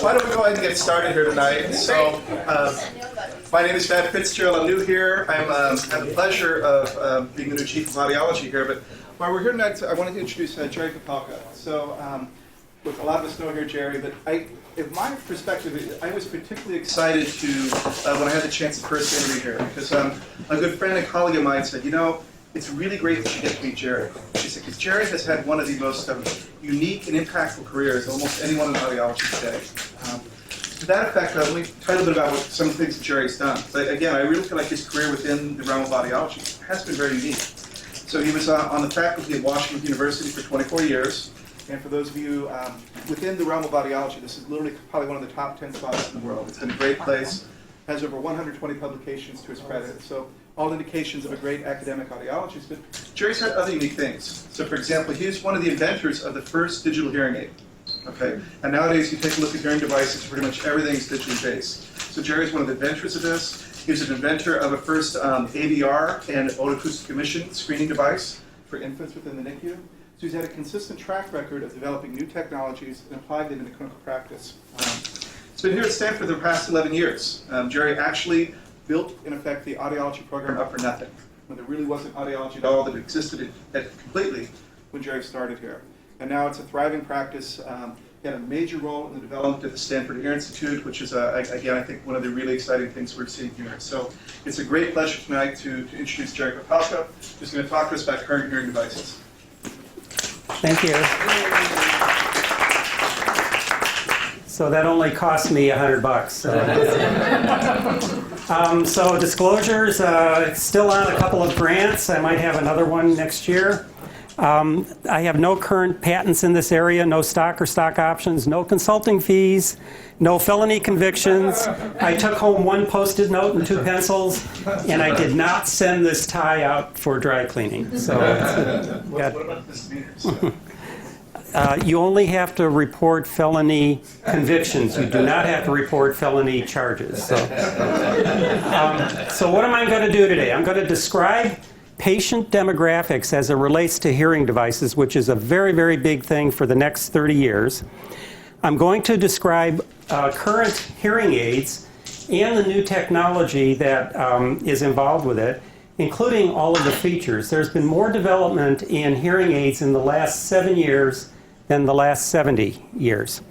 why don't we go ahead and get started here tonight? So, my name is Matt Fitzgerald. I'm new here. I have the pleasure of being the new chief of audiology here. But while we're here tonight, I wanted to introduce Jerry Kapalka. So, with a lot of us know here Jerry, but in my perspective, I was particularly excited to when I had the chance to first interview here, because a good friend and colleague of mine said, you know, it's really great that you get to meet Jerry. She said, because Jerry has had one of the most unique and impactful careers of almost anyone in audiology today. To that effect, let me tell you a little bit about some of the things that Jerry's done. But again, I really feel like his career within the realm of audiology has been very unique. So he was on the faculty at Washington University for 24 years. And for those of you within the realm of audiology, this is literally probably one of the top 10 spots in the world. It's been a great place. Has over 120 publications to his credit. So all indications of a great academic audiologist. But Jerry's had other unique things. So for example, he's one of the inventors of the first digital hearing aid. Okay? And nowadays, you take a look at hearing devices, pretty much everything's digitally based. So Jerry's one of the inventors of this. He was an inventor of a first AVR and otoacoustic emission screening device for infants within the NICU. So he's had a consistent track record of developing new technologies and applying them into clinical practice. He's been here at Stanford for the past 11 years. Jerry actually built, in effect, the audiology program up for nothing, when there really wasn't audiology at all that existed completely when Jerry started here. And now it's a thriving practice. He had a major role in the development of the Stanford Ear Institute, which is, again, I think one of the really exciting things we're seeing here. So it's a great pleasure tonight to introduce Jerry Kapalka, who's going to talk to us about current hearing devices. Thank you. So that only cost me $100. So disclosures, still on a couple of grants. I might have another one next year. I have no current patents in this area, no stock or stock options, no consulting fees, no felony convictions. I took home one Post-it note and 2 pencils, and I did not send this tie out for dry cleaning. So What about misdemeanors? you only have to report felony convictions. You do not have to report felony charges. So what am I going to do today? I'm going to describe patient demographics as it relates to hearing devices, which is a very, very big thing for the next 30 years. I'm going to describe current hearing aids and the new technology that is involved with it, including all of the features. There's been more development in hearing aids in the last 7 years than the last 70 years.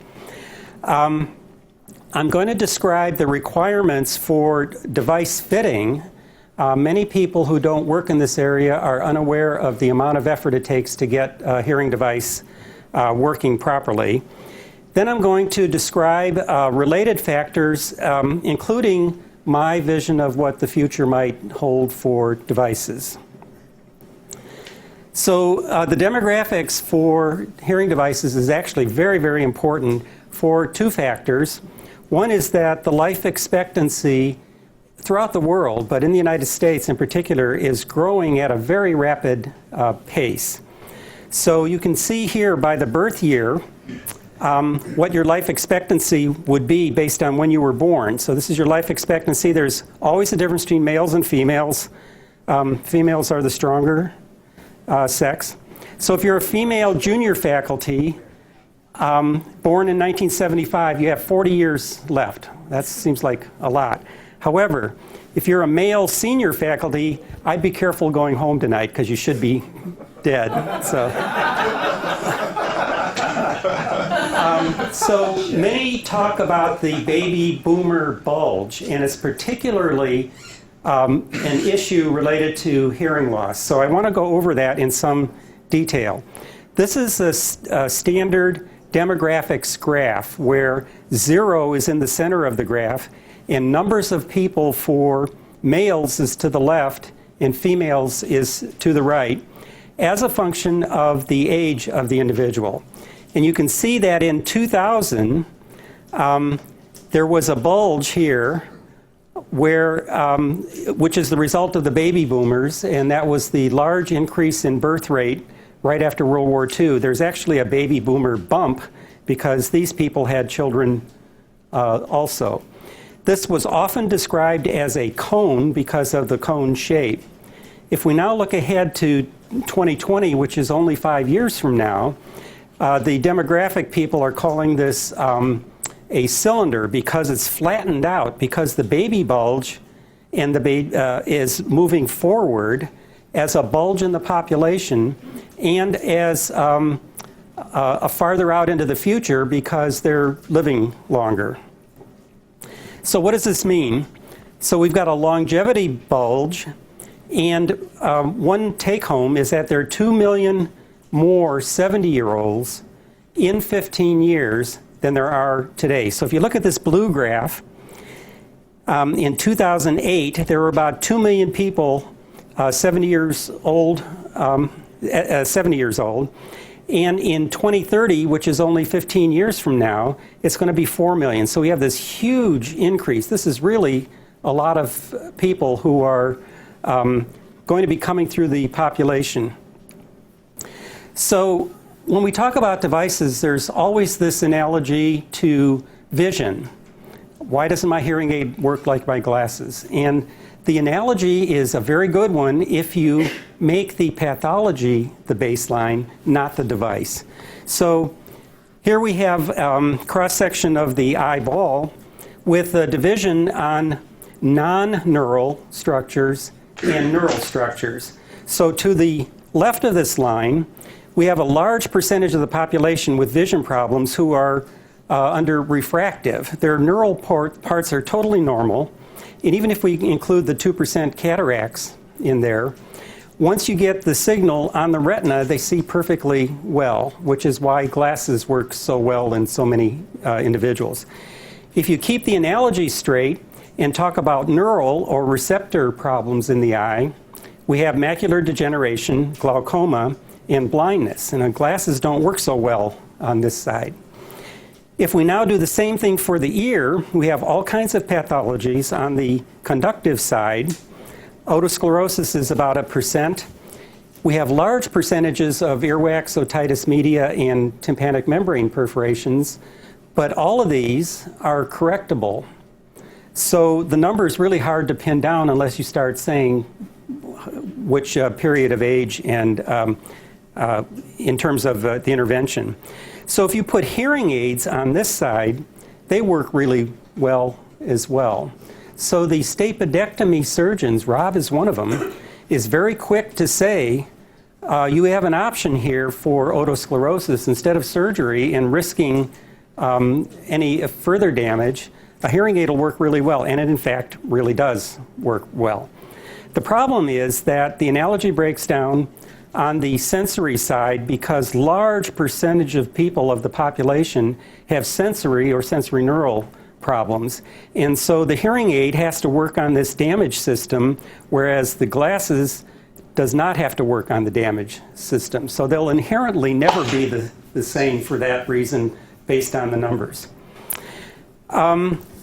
I'm going to describe the requirements for device fitting. Many people who don't work in this area are unaware of the amount of effort it takes to get a hearing device working properly. Then I'm going to describe related factors, including my vision of what the future might hold for devices. So the demographics for hearing devices is actually very, very important for 2 factors. One is that the life expectancy throughout the world, but in the United States in particular, is growing at a very rapid pace. So you can see here by the birth year what your life expectancy would be based on when you were born. So this is your life expectancy. There's always a difference between males and females. Females are the stronger sex. So if you're a female junior faculty born in 1975, you have 40 years left. That seems like a lot. However, if you're a male senior faculty, I'd be careful going home tonight because you should be dead. So many talk about the baby boomer bulge, and it's particularly an issue related to hearing loss. So I want to go over that in some detail. This is a standard demographics graph where 0 is in the center of the graph, and numbers of people for males is to the left and females is to the right as a function of the age of the individual. And you can see that in 2000, there was a bulge here where, which is the result of the baby boomers, and that was the large increase in birth rate right after World War II. There's actually a baby boomer bump because these people had children also. This was often described as a cone because of the cone shape. If we now look ahead to 2020, which is only 5 years from now, the demographic people are calling this a cylinder because it's flattened out, because the baby bulge and the is moving forward as a bulge in the population and as farther out into the future because they're living longer. So what does this mean? So we've got a longevity bulge, and one take-home is that there are 2 million more 70-year-olds in 15 years than there are today. So if you look at this blue graph, in 2008, there were about 2 million people 70 years old, and in 2030, which is only 15 years from now, it's going to be 4 million. So we have this huge increase. This is really a lot of people who are going to be coming through the population. So when we talk about devices, there's always this analogy to vision. Why doesn't my hearing aid work like my glasses? And the analogy is a very good one if you make the pathology the baseline, not the device. So here we have cross-section of the eyeball with a division on non-neural structures and neural structures. So to the left of this line, we have a large percentage of the population with vision problems who are under refractive. Their neural parts are totally normal. And even if we include the 2% cataracts in there, once you get the signal on the retina, they see perfectly well, which is why glasses work so well in so many individuals. If you keep the analogy straight and talk about neural or receptor problems in the eye, we have macular degeneration, glaucoma, and blindness. And glasses don't work so well on this side. If we now do the same thing for the ear, we have all kinds of pathologies on the conductive side. Otosclerosis is about 1%. We have large percentages of earwax, otitis media, and tympanic membrane perforations, but all of these are correctable. So the number is really hard to pin down unless you start saying which period of age and in terms of the intervention. So if you put hearing aids on this side, they work really well as well. So the stapedectomy surgeons, Rob is one of them, is very quick to say, you have an option here for otosclerosis. Instead of surgery and risking any further damage, a hearing aid will work really well, and it in fact really does work well. The problem is that the analogy breaks down on the sensory side because large percentage of people of the population have sensory or sensory neural problems. And so the hearing aid has to work on this damage system, whereas the glasses does not have to work on the damage system. So they'll inherently never be the same for that reason based on the numbers.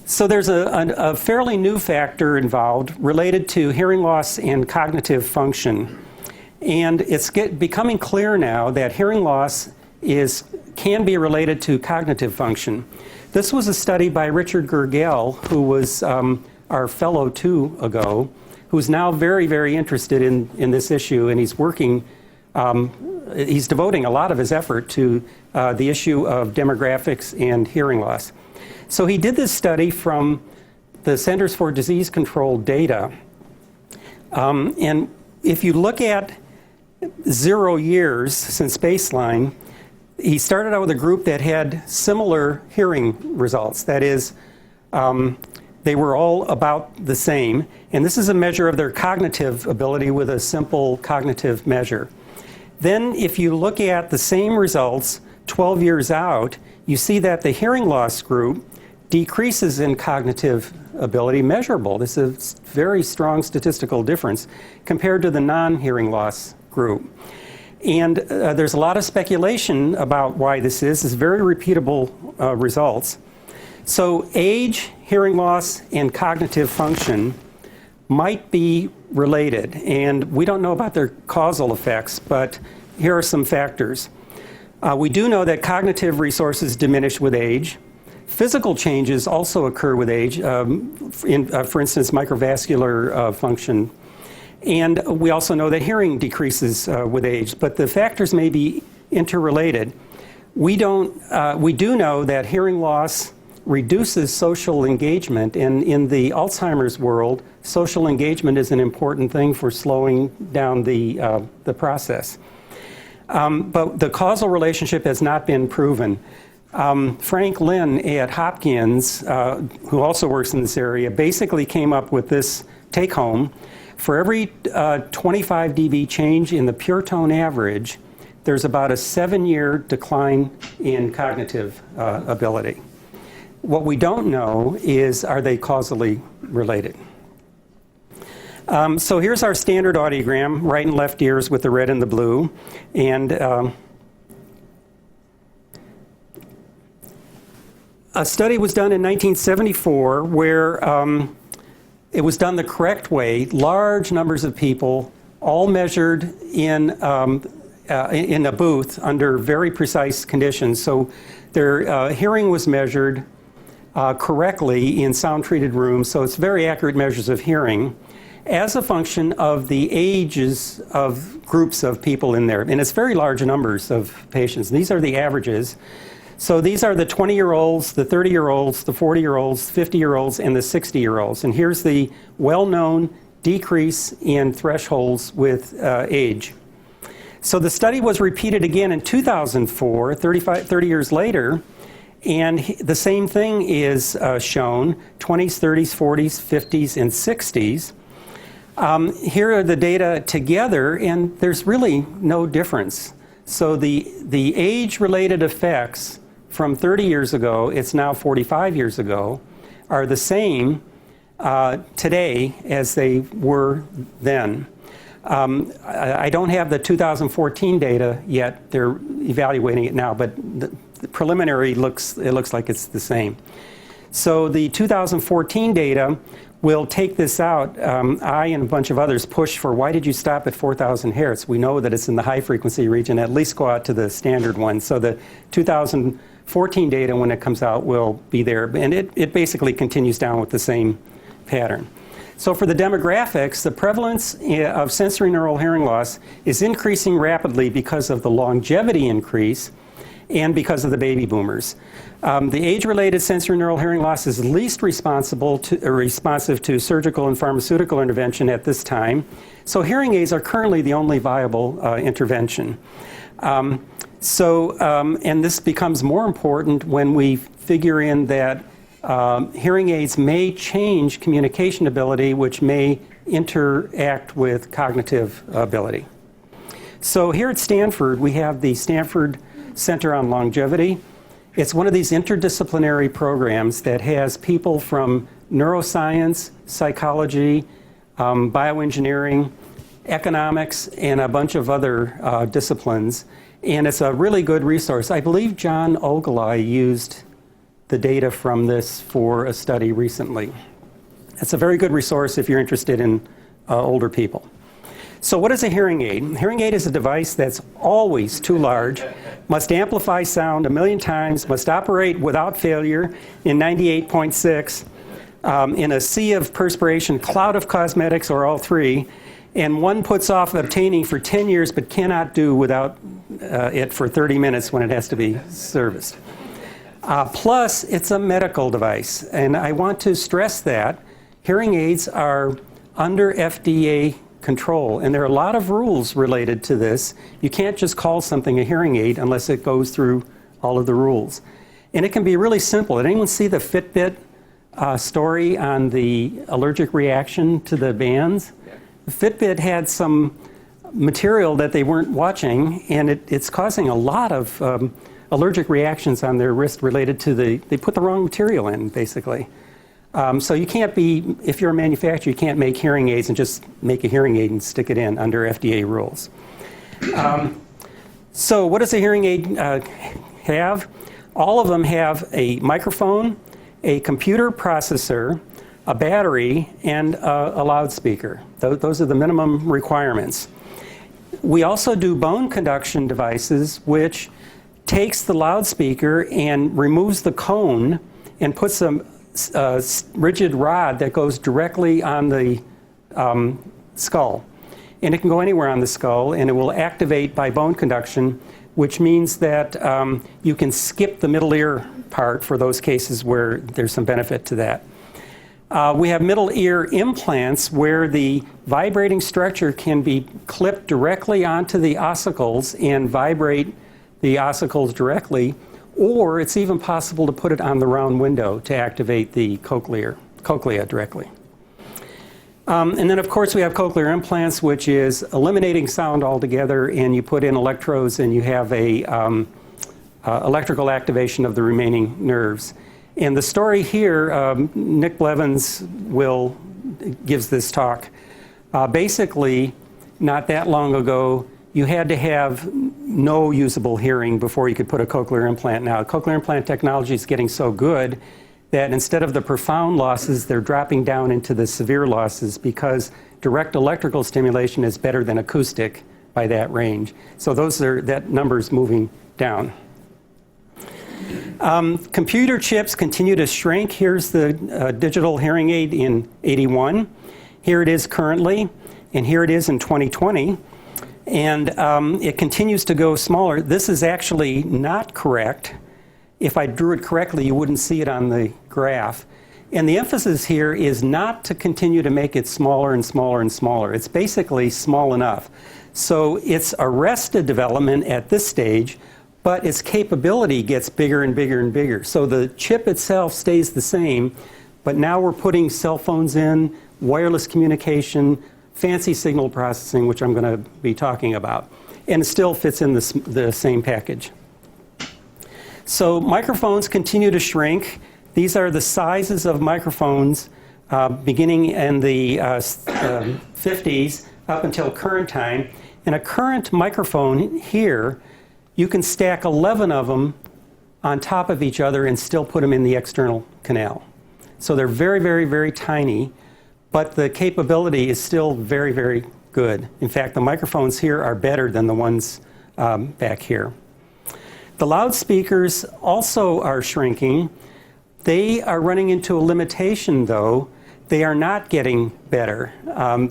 So there's a fairly new factor involved related to hearing loss and cognitive function. And it's becoming clear now that hearing loss can be related to cognitive function. This was a study by Richard Gergel, who was our fellow 2 ago, who's now very, very interested in this issue, and he's working, he's devoting a lot of his effort to the issue of demographics and hearing loss. So he did this study from the Centers for Disease Control data, and if you look at 0 years since baseline, he started out with a group that had similar hearing results. That is, they were all about the same. And this is a measure of their cognitive ability with a simple cognitive measure. Then if you look at the same results 12 years out, you see that the hearing loss group decreases in cognitive ability measurable. This is a very strong statistical difference compared to the non-hearing loss group. And there's a lot of speculation about why this is. It's very repeatable results. So age, hearing loss, and cognitive function might be related. And we don't know about their causal effects, but here are some factors. We do know that cognitive resources diminish with age. Physical changes also occur with age, for instance, microvascular function. And we also know that hearing decreases with age, but the factors may be interrelated. We do know that hearing loss reduces social engagement. And in the Alzheimer's world, social engagement is an important thing for slowing down the process. But the causal relationship has not been proven. Frank Lin at Hopkins, who also works in this area, basically came up with this take-home. For every 25 dB change in the pure tone average, there's about a 7-year decline in cognitive ability. What we don't know is, are they causally related? So here's our standard audiogram, right and left ears with the red and the blue. And a study was done in 1974 where it was done the correct way. Large numbers of people, all measured in a booth under very precise conditions. So their hearing was measured correctly in sound-treated rooms, so it's very accurate measures of hearing, as a function of the ages of groups of people in there. And it's very large numbers of patients. These are the averages. So these are the 20-year-olds, the 30-year-olds, the 40-year-olds, 50-year-olds, and the 60-year-olds. And here's the well-known decrease in thresholds with age. So the study was repeated again in 2004, 30 years later, and the same thing is shown, 20s, 30s, 40s, 50s, and 60s. Here are the data together, and there's really no difference. So the age-related effects from 30 years ago, it's now 45 years ago, are the same today as they were then. I don't have the 2014 data yet. They're evaluating it now, but the preliminary looks like it's the same. So the 2014 data will take this out. I and a bunch of others push for, why did you stop at 4,000 hertz? We know that it's in the high frequency region. At least go out to the standard one. So the 2014 data, when it comes out, will be there. And it basically continues down with the same pattern. So for the demographics, the prevalence of sensory neural hearing loss is increasing rapidly because of the longevity increase and because of the baby boomers. The age-related sensory neural hearing loss is least responsive to surgical and pharmaceutical intervention at this time. So hearing aids are currently the only viable intervention. And this becomes more important when we figure in that hearing aids may change communication ability, which may interact with cognitive ability. So here at Stanford, we have the Stanford Center on Longevity. It's one of these interdisciplinary programs that has people from neuroscience, psychology, bioengineering, economics, and a bunch of other disciplines. And it's a really good resource. I believe John Ogilvie used the data from this for a study recently. It's a very good resource if you're interested in older people. So what is a hearing aid? A hearing aid is a device that's always too large, must amplify sound 1,000,000 times, must operate without failure in 98.6, in a sea of perspiration, cloud of cosmetics, or all three, and one puts off obtaining for 10 years but cannot do without it for 30 minutes when it has to be serviced. Plus, it's a medical device, and I want to stress that hearing aids are under FDA control, and there are a lot of rules related to this. You can't just call something a hearing aid unless it goes through all of the rules. And it can be really simple. Did anyone see the Fitbit story on the allergic reaction to the bands? The Fitbit had some material that they weren't watching, and it's causing a lot of allergic reactions on their wrist related to they put the wrong material in, basically. So you can't be, if you're a manufacturer, you can't make hearing aids and just make a hearing aid and stick it in under FDA rules. So what does a hearing aid have? All of them have a microphone, a computer processor, a battery, and a loudspeaker. Those are the minimum requirements. We also do bone conduction devices, which takes the loudspeaker and removes the cone and puts a rigid rod that goes directly on the skull. and it can go anywhere on the skull, and it will activate by bone conduction, which means that you can skip the middle ear part for those cases where there's some benefit to that. We have middle ear implants where the vibrating structure can be clipped directly onto the ossicles and vibrate the ossicles directly, or it's even possible to put it on the round window to activate the cochlea directly. And then, of course, we have cochlear implants, which is eliminating sound altogether, and you put in electrodes and you have a electrical activation of the remaining nerves. And the story here, Nick Blevins gives this talk. Basically, not that long ago, you had to have no usable hearing before you could put a cochlear implant. Now, cochlear implant technology is getting so good that instead of the profound losses, they're dropping down into the severe losses because direct electrical stimulation is better than acoustic by that range. So that number's moving down. Computer chips continue to shrink. Here's the digital hearing aid in '81. Here it is currently, and here it is in 2020. And it continues to go smaller. This is actually not correct. If I drew it correctly, you wouldn't see it on the graph. And the emphasis here is not to continue to make it smaller and smaller and smaller. It's basically small enough. So it's arrested development at this stage, but its capability gets bigger and bigger and bigger. So the chip itself stays the same, but now we're putting cell phones in, wireless communication, fancy signal processing, which I'm going to be talking about. And it still fits in the same package. So microphones continue to shrink. These are the sizes of microphones beginning in the 50s up until current time. And a current microphone here, you can stack 11 of them on top of each other and still put them in the external canal. So they're very, very, very tiny, but the capability is still very, very good. In fact, the microphones here are better than the ones back here. The loudspeakers also are shrinking. They are running into a limitation, though. They are not getting better.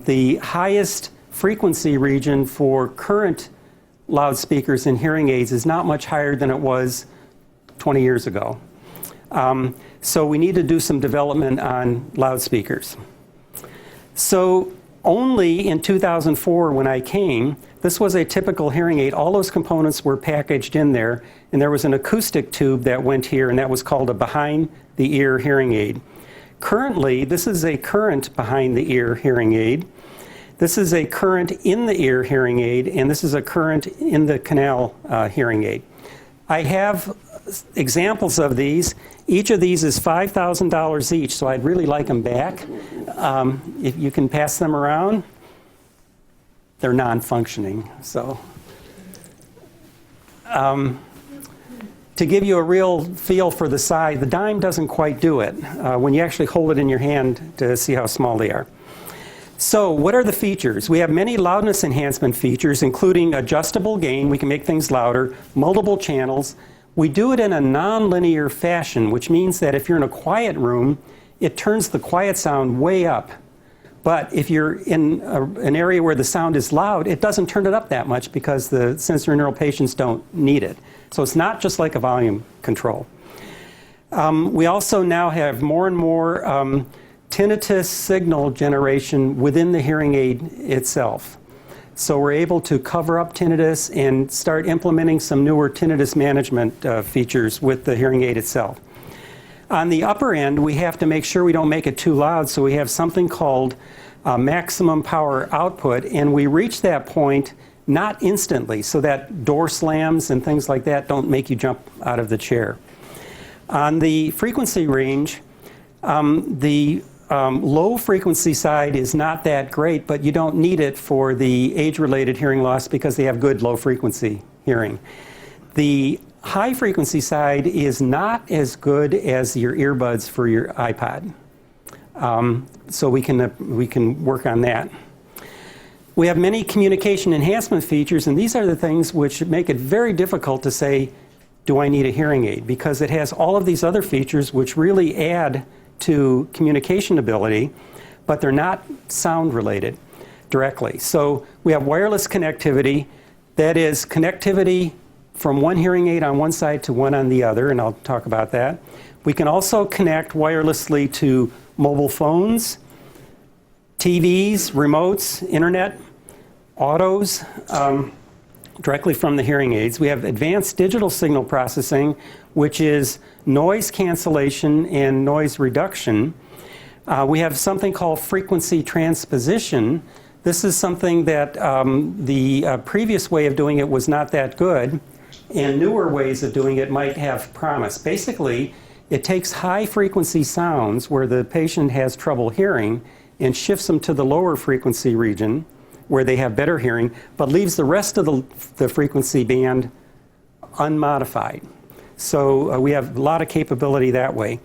The highest frequency region for current loudspeakers and hearing aids is not much higher than it was 20 years ago. So we need to do some development on loudspeakers. So only in 2004 when I came, this was a typical hearing aid. All those components were packaged in there, and there was an acoustic tube that went here, and that was called a behind-the-ear hearing aid. Currently, this is a current behind-the-ear hearing aid. This is a current in-the-ear hearing aid, and this is a current in the canal hearing aid. I have examples of these. Each of these is $5,000 each, so I'd really like them back. If you can pass them around. They're non-functioning, so. To give you a real feel for the size, the dime doesn't quite do it when you actually hold it in your hand to see how small they are. So what are the features? We have many loudness enhancement features, including adjustable gain. We can make things louder, multiple channels. We do it in a non-linear fashion, which means that if you're in a quiet room, it turns the quiet sound way up. But if you're in an area where the sound is loud, it doesn't turn it up that much because the sensory neural patients don't need it. So it's not just like a volume control. We also now have more and more tinnitus signal generation within the hearing aid itself. So we're able to cover up tinnitus and start implementing some newer tinnitus management features with the hearing aid itself. On the upper end, we have to make sure we don't make it too loud, so we have something called maximum power output, and we reach that point not instantly, so that door slams and things like that don't make you jump out of the chair. On the frequency range, the low frequency side is not that great, but you don't need it for the age-related hearing loss because they have good low frequency hearing. The high frequency side is not as good as your earbuds for your iPod. So we can work on that. We have many communication enhancement features, and these are the things which make it very difficult to say, do I need a hearing aid? Because it has all of these other features which really add to communication ability, but they're not sound related. directly. So we have wireless connectivity. That is connectivity from one hearing aid on one side to one on the other, and I'll talk about that. We can also connect wirelessly to mobile phones, TVs, remotes, internet, autos, directly from the hearing aids. We have advanced digital signal processing, which is noise cancellation and noise reduction. We have something called frequency transposition. This is something that the previous way of doing it was not that good, and newer ways of doing it might have promise. Basically, it takes high frequency sounds where the patient has trouble hearing and shifts them to the lower frequency region where they have better hearing, but leaves the rest of the frequency band unmodified. So we have a lot of capability that way.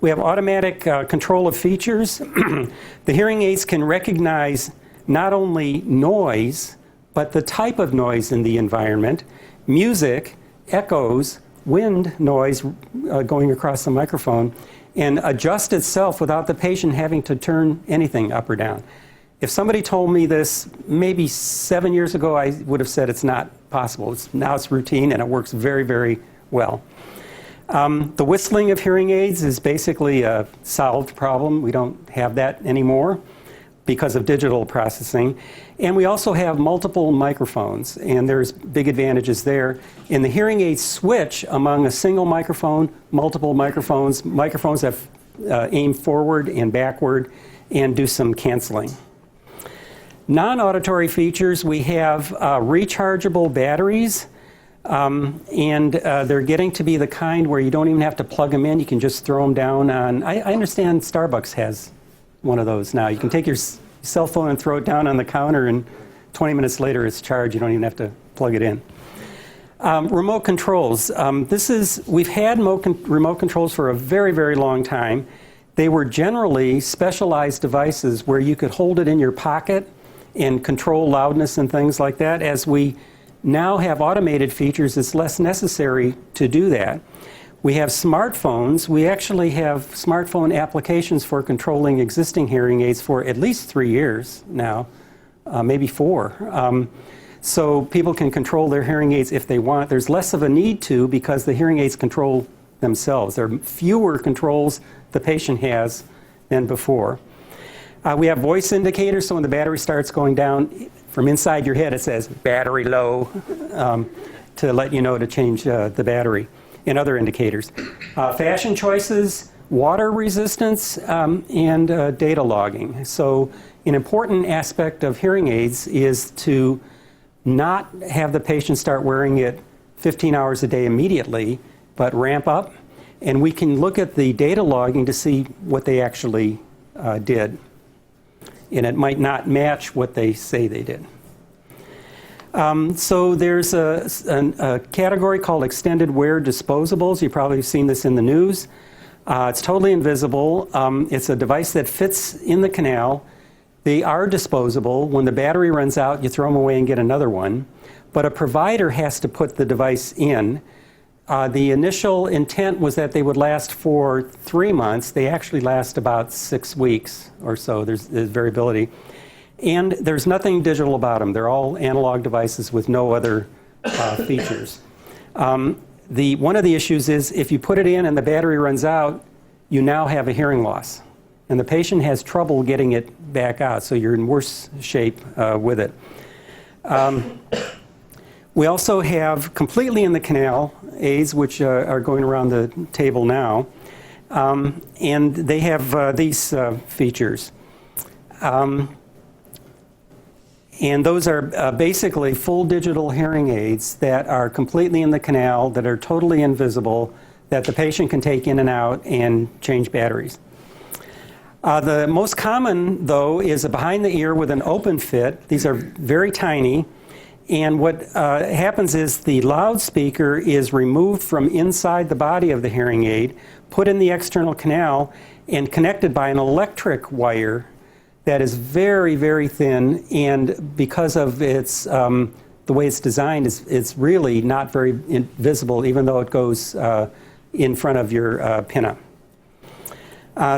We have automatic control of features. The hearing aids can recognize not only noise, but the type of noise in the environment, music, echoes, wind noise going across the microphone, and adjust itself without the patient having to turn anything up or down. If somebody told me this maybe 7 years ago, I would have said it's not possible. Now it's routine and it works very, very well. The whistling of hearing aids is basically a solved problem. We don't have that anymore because of digital processing. And we also have multiple microphones, and there's big advantages there. In the hearing aid switch among a single microphone, multiple microphones, microphones that aim forward and backward and do some canceling. Non-auditory features, we have rechargeable batteries, and they're getting to be the kind where you don't even have to plug them in. You can just throw them down on, I understand Starbucks has one of those now. You can take your cell phone and throw it down on the counter, and 20 minutes later it's charged. You don't even have to plug it in. Remote controls. We've had remote controls for a very, very long time. They were generally specialized devices where you could hold it in your pocket and control loudness and things like that. As we now have automated features, it's less necessary to do that. We have smartphones. We actually have smartphone applications for controlling existing hearing aids for at least 3 years now, maybe 4. So people can control their hearing aids if they want. There's less of a need to because the hearing aids control themselves. There are fewer controls the patient has than before. We have voice indicators, so when the battery starts going down, from inside your head it says battery low to let you know to change the battery, and other indicators. Fashion choices, water resistance, and data logging. So an important aspect of hearing aids is to not have the patient start wearing it 15 hours a day immediately, but ramp up, and we can look at the data logging to see what they actually did. And it might not match what they say they did. So there's a category called extended wear disposables. You've probably seen this in the news. It's totally invisible. It's a device that fits in the canal. They are disposable. When the battery runs out, you throw them away and get another one. But a provider has to put the device in. The initial intent was that they would last for 3 months. They actually last about 6 weeks or so. There's variability. And there's nothing digital about them. They're all analog devices with no other features. One of the issues is if you put it in and the battery runs out, you now have a hearing loss. And the patient has trouble getting it back out, so you're in worse shape with it. We also have completely in the canal aids, which are going around the table now, and they have these features. And those are basically full digital hearing aids that are completely in the canal, that are totally invisible, that the patient can take in and out and change batteries. The most common, though, is a behind the ear with an open fit. These are very tiny. And what happens is the loudspeaker is removed from inside the body of the hearing aid, put in the external canal, and connected by an electric wire that is very, very thin. And because of its the way it's designed, it's really not very visible, even though it goes in front of your pinna.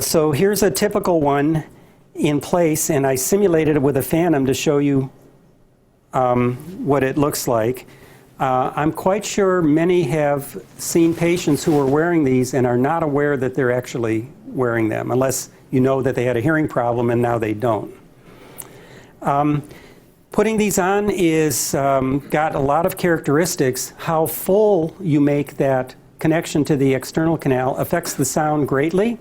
So here's a typical one. in place, and I simulated it with a phantom to show you what it looks like. I'm quite sure many have seen patients who are wearing these and are not aware that they're actually wearing them, unless you know that they had a hearing problem and now they don't. Putting these on is got a lot of characteristics. How full you make that connection to the external canal affects the sound greatly.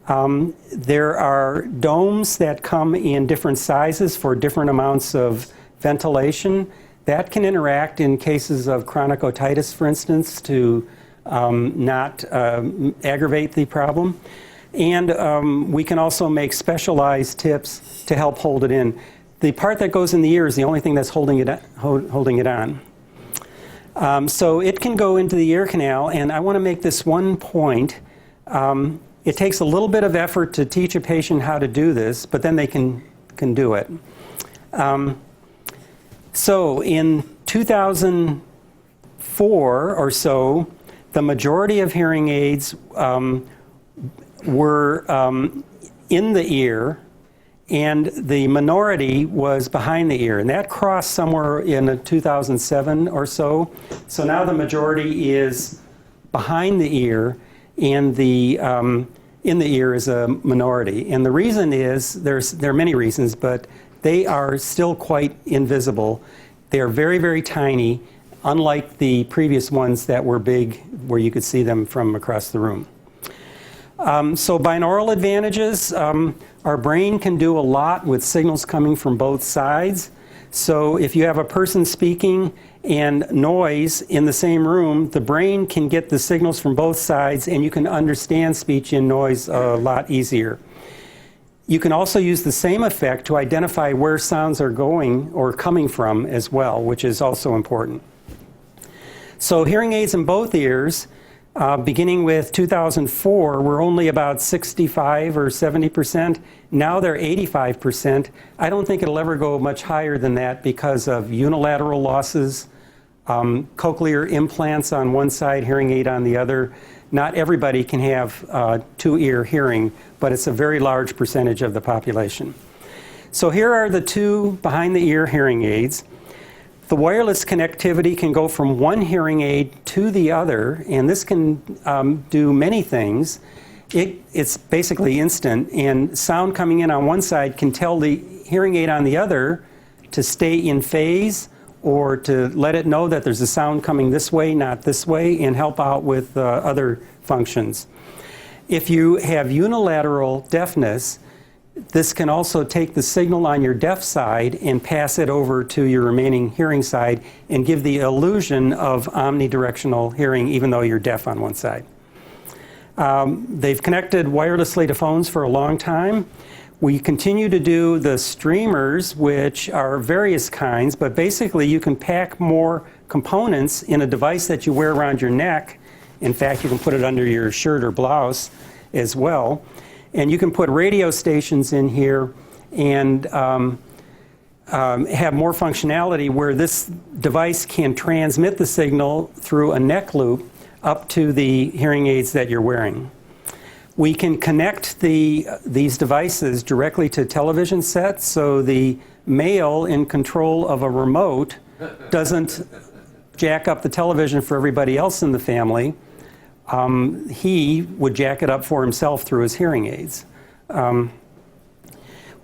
There are domes that come in different sizes for different amounts of ventilation. That can interact in cases of chronic otitis, for instance, to not aggravate the problem. And we can also make specialized tips to help hold it in. The part that goes in the ear is the only thing that's holding it on. So it can go into the ear canal, and I want to make this one point. It takes a little bit of effort to teach a patient how to do this, but then they can do it. So in 2004 or so, the majority of hearing aids were in the ear, and the minority was behind the ear. And that crossed somewhere in 2007 or so. So now the majority is behind the ear, and the in the ear is a minority. And the reason is, there are many reasons, but they are still quite invisible. They are very, very tiny, unlike the previous ones that were big, where you could see them from across the room. So binaural advantages, our brain can do a lot with signals coming from both sides. So if you have a person speaking and noise in the same room, the brain can get the signals from both sides, and you can understand speech and noise a lot easier. You can also use the same effect to identify where sounds are going or coming from as well, which is also important. So hearing aids in both ears, beginning with 2004, were only about 65 or 70%. Now they're 85%. I don't think it'll ever go much higher than that because of unilateral losses, cochlear implants on one side, hearing aid on the other. Not everybody can have two-ear hearing, but it's a very large percentage of the population. So here are the two behind-the-ear hearing aids. The wireless connectivity can go from one hearing aid to the other, and this can do many things. It's basically instant, and sound coming in on one side can tell the hearing aid on the other to stay in phase, or to let it know that there's a sound coming this way, not this way, and help out with other functions. If you have unilateral deafness, this can also take the signal on your deaf side and pass it over to your remaining hearing side and give the illusion of omnidirectional hearing, even though you're deaf on one side. They've connected wirelessly to phones for a long time. We continue to do the streamers, which are various kinds, but basically you can pack more components in a device that you wear around your neck. In fact, you can put it under your shirt or blouse as well. And you can put radio stations in here and have more functionality where this device can transmit the signal through a neck loop up to the hearing aids that you're wearing. We can connect these devices directly to television sets, so the male in control of a remote doesn't jack up the television for everybody else in the family. He would jack it up for himself through his hearing aids.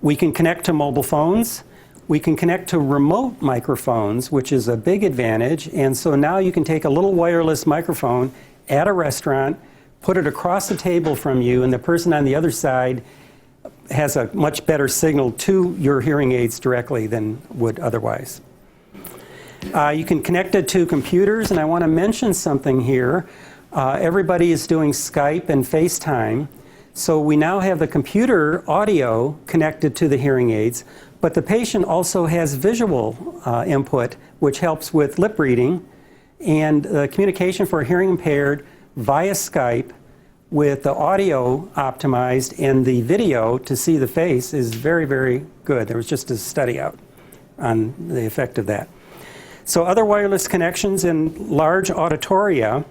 We can connect to mobile phones. We can connect to remote microphones, which is a big advantage. And so now you can take a little wireless microphone at a restaurant, put it across the table from you, and the person on the other side has a much better signal to your hearing aids directly than would otherwise. You can connect it to computers, and I want to mention something here. Everybody is doing Skype and FaceTime, so we now have the computer audio connected to the hearing aids, but the patient also has visual input, which helps with lip reading, and communication for hearing impaired via Skype with the audio optimized and the video to see the face is very, very good. There was just a study out on the effect of that. So other wireless connections in large auditoria.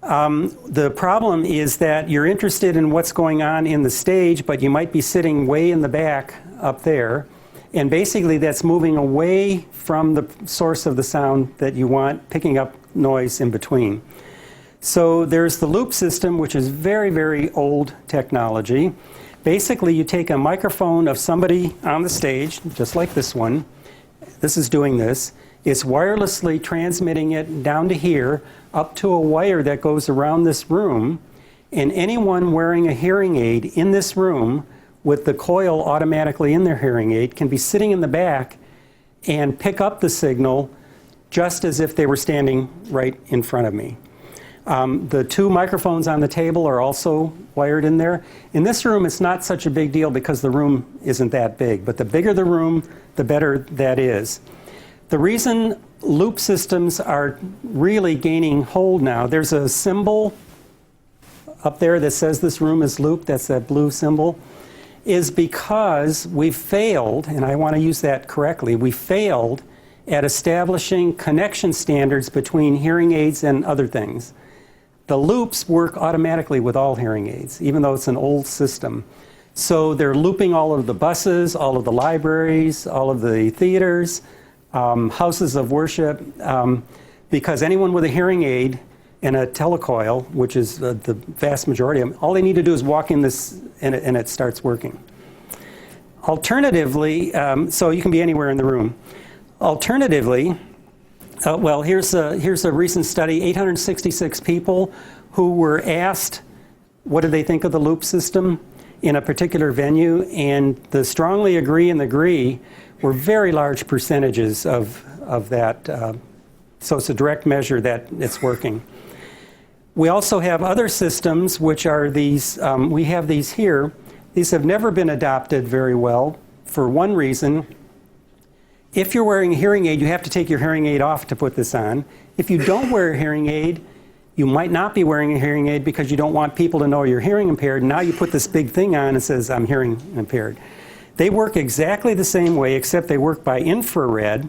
The problem is that you're interested in what's going on in the stage, but you might be sitting way in the back up there. And basically that's moving away from the source of the sound that you want, picking up noise in between. So there's the loop system, which is very, very old technology. Basically, you take a microphone of somebody on the stage, just like this one. This is doing this. It's wirelessly transmitting it down to here, up to a wire that goes around this room. And anyone wearing a hearing aid in this room with the coil automatically in their hearing aid can be sitting in the back and pick up the signal just as if they were standing right in front of me. The two microphones on the table are also wired in there. In this room, it's not such a big deal because the room isn't that big. But the bigger the room, the better that is. The reason loop systems are really gaining hold now, there's a symbol up there that says this room is looped, that's that blue symbol, is because we failed, and I want to use that correctly, we failed at establishing connection standards between hearing aids and other things. The loops work automatically with all hearing aids, even though it's an old system. So they're looping all of the buses, all of the libraries, all of the theaters, houses of worship, because anyone with a hearing aid and a telecoil, which is the vast majority of them, all they need to do is walk in this and it starts working. Alternatively, so you can be anywhere in the room. Alternatively, well, here's a recent study, 866 people who were asked what did they think of the loop system in a particular venue, and the strongly agree and agree were very large percentages of that. So it's a direct measure that it's working. We also have other systems, which are these, we have these here. These have never been adopted very well for one reason. If you're wearing a hearing aid, you have to take your hearing aid off to put this on. If you don't wear a hearing aid, you might not be wearing a hearing aid because you don't want people to know you're hearing impaired. Now you put this big thing on and says, I'm hearing impaired. They work exactly the same way, except they work by infrared.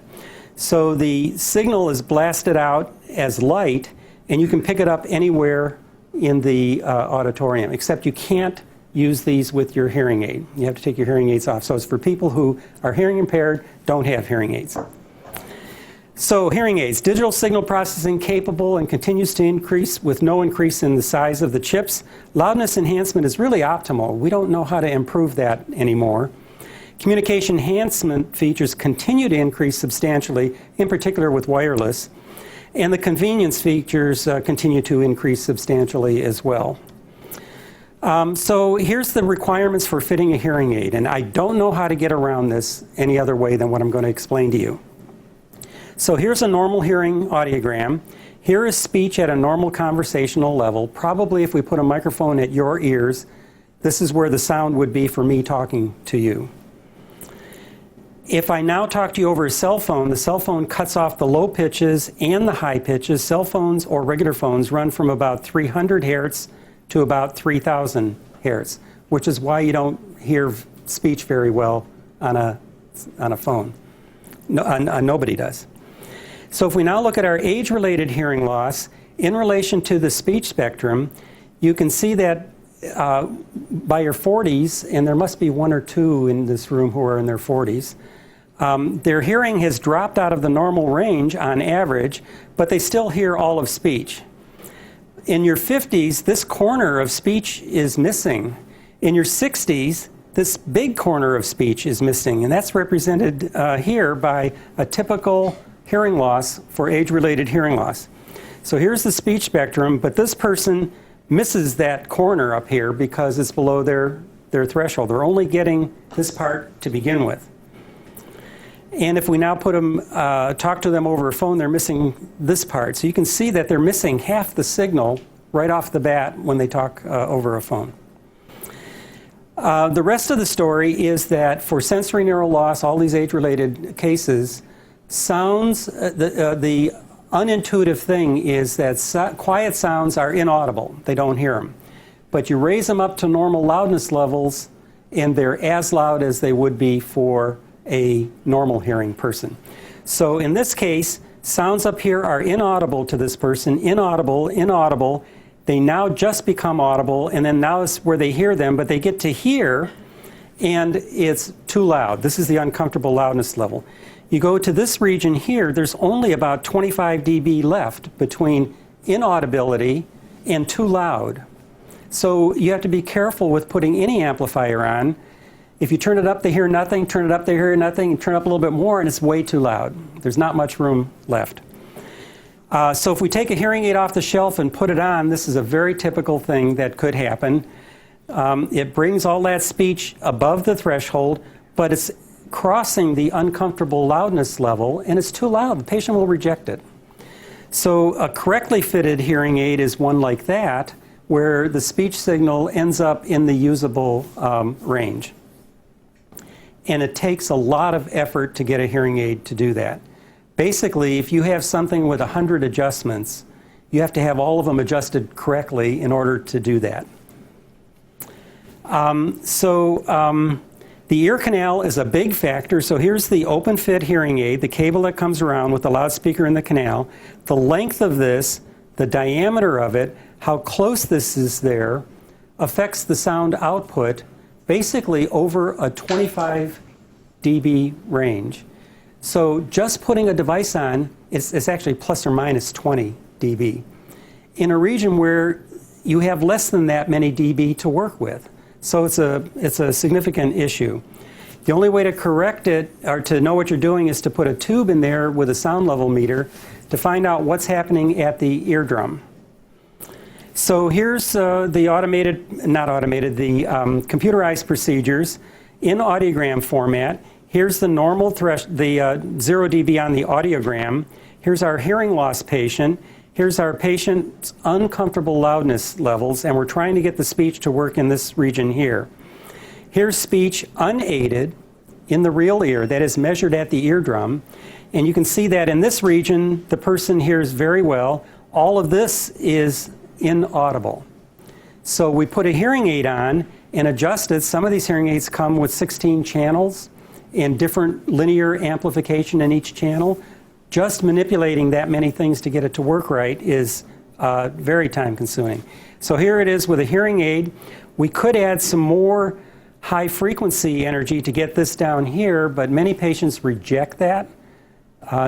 So the signal is blasted out as light, and you can pick it up anywhere in the auditorium, except you can't use these with your hearing aid. You have to take your hearing aids off. So it's for people who are hearing impaired, don't have hearing aids. So hearing aids, digital signal processing capable and continues to increase with no increase in the size of the chips. Loudness enhancement is really optimal. We don't know how to improve that anymore. Communication enhancement features continue to increase substantially, in particular with wireless. And the convenience features continue to increase substantially as well. So here's the requirements for fitting a hearing aid, and I don't know how to get around this any other way than what I'm going to explain to you. So here's a normal hearing audiogram. Here is speech at a normal conversational level. Probably if we put a microphone at your ears, this is where the sound would be for me talking to you. If I now talk to you over a cell phone, the cell phone cuts off the low pitches and the high pitches. Cell phones or regular phones run from about 300 hertz to about 3,000 hertz, which is why you don't hear speech very well on a phone. No, nobody does. So if we now look at our age-related hearing loss in relation to the speech spectrum, you can see that by your 40s, and there must be one or two in this room who are in their 40s, their hearing has dropped out of the normal range on average, but they still hear all of speech. In your 50s, this corner of speech is missing. In your 60s, this big corner of speech is missing, and that's represented here by a typical hearing loss for age-related hearing loss. So here's the speech spectrum, but this person misses that corner up here because it's below their threshold. They're only getting this part to begin with. And if we now put them, talk to them over a phone, they're missing this part. So you can see that they're missing half the signal right off the bat when they talk over a phone. The rest of the story is that for sensory neural loss, all these age-related cases, sounds, the unintuitive thing is that quiet sounds are inaudible. They don't hear them. But you raise them up to normal loudness levels, and they're as loud as they would be for a normal hearing person. So in this case, sounds up here are inaudible to this person, inaudible, inaudible, They now just become audible, and then now is where they hear them, but they get to hear, and it's too loud. This is the uncomfortable loudness level. You go to this region here, there's only about 25 dB left between inaudibility and too loud. So you have to be careful with putting any amplifier on. If you turn it up, they hear nothing, turn it up, they hear nothing, turn it up a little bit more, and it's way too loud. There's not much room left. So if we take a hearing aid off the shelf and put it on, this is a very typical thing that could happen. It brings all that speech above the threshold, but it's crossing the uncomfortable loudness level, and it's too loud. The patient will reject it. So a correctly fitted hearing aid is one like that, where the speech signal ends up in the usable range. And it takes a lot of effort to get a hearing aid to do that. Basically, if you have something with 100 adjustments, you have to have all of them adjusted correctly in order to do that. The ear canal is a big factor. So here's the open fit hearing aid, the cable that comes around with the loudspeaker in the canal. The length of this, the diameter of it, how close this is there, affects the sound output basically over a 25 dB range. So just putting a device on, it's actually plus or minus 20 dB. In a region where you have less than that many dB to work with. So it's a significant issue. The only way to correct it, or to know what you're doing, is to put a tube in there with a sound level meter to find out what's happening at the eardrum. So here's the computerized procedures in audiogram format. Here's the normal 0 dB on the audiogram. Here's our hearing loss patient. Here's our patient's uncomfortable loudness levels, and we're trying to get the speech to work in this region here. Here's speech unaided in the real ear, that is measured at the eardrum. And you can see that in this region, the person hears very well. All of this is inaudible. So we put a hearing aid on and adjust it. Some of these hearing aids come with 16 channels and different linear amplification in each channel. Just manipulating that many things to get it to work right is very time consuming. So here it is with a hearing aid. We could add some more high frequency energy to get this down here, but many patients reject that.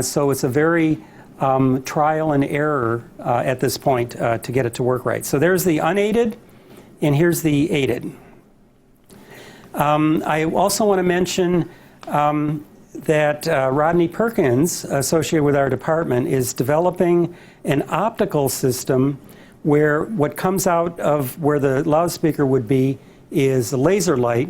So it's a very trial and error at this point to get it to work right. So there's the unaided, and here's the aided. I also want to mention that Rodney Perkins, associated with our department, is developing an optical system where what comes out of where the loudspeaker would be is a laser light,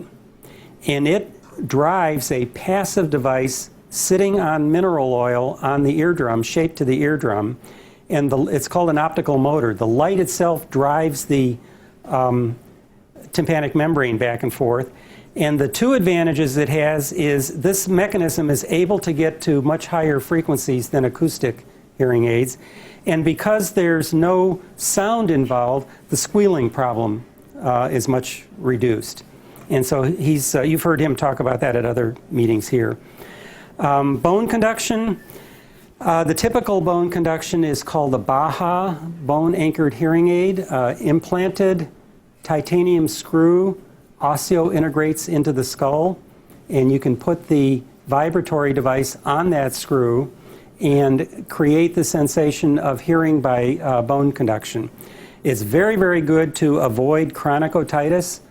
and it drives a passive device sitting on mineral oil on the eardrum, shaped to the eardrum, and it's called an optical motor. The light itself drives the tympanic membrane back and forth. And the two advantages it has is this mechanism is able to get to much higher frequencies than acoustic hearing aids. And because there's no sound involved, the squealing problem is much reduced. And so you've heard him talk about that at other meetings here. Bone conduction. The typical bone conduction is called the Baha bone anchored hearing aid. Implanted titanium screw osseointegrates into the skull, and you can put the vibratory device on that screw and create the sensation of hearing by bone conduction. It's very, very good to avoid chronic otitis,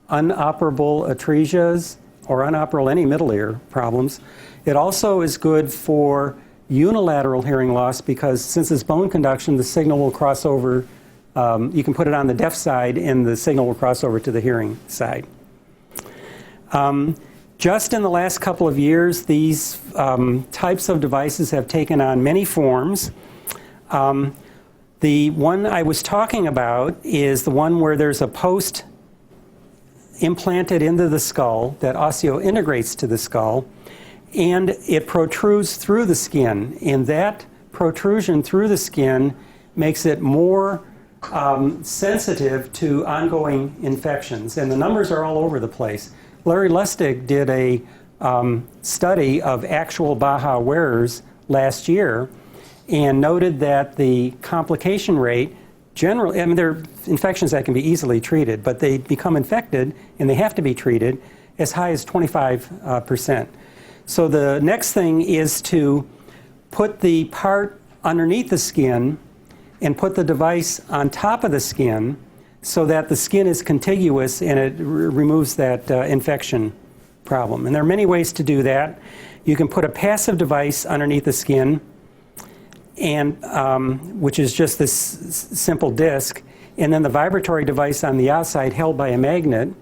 unoperable atresias, or unoperable any middle ear problems. It also is good for unilateral hearing loss because since it's bone conduction, the signal will cross over. You can put it on the deaf side and the signal will cross over to the hearing side. Just in the last couple of years, these types of devices have taken on many forms. The one I was talking about is the one where there's a post implanted into the skull that osseointegrates to the skull, and it protrudes through the skin. And that protrusion through the skin makes it more sensitive to ongoing infections, and the numbers are all over the place. Larry Lustig did a study of actual Baha wearers last year and noted that the complication rate generally, I mean, they're infections that can be easily treated, but they become infected and they have to be treated as high as 25%. So the next thing is to put the part underneath the skin and put the device on top of the skin so that the skin is contiguous and it removes that infection problem. And there are many ways to do that. You can put a passive device underneath the skin, and which is just this simple disc, and then the vibratory device on the outside held by a magnet,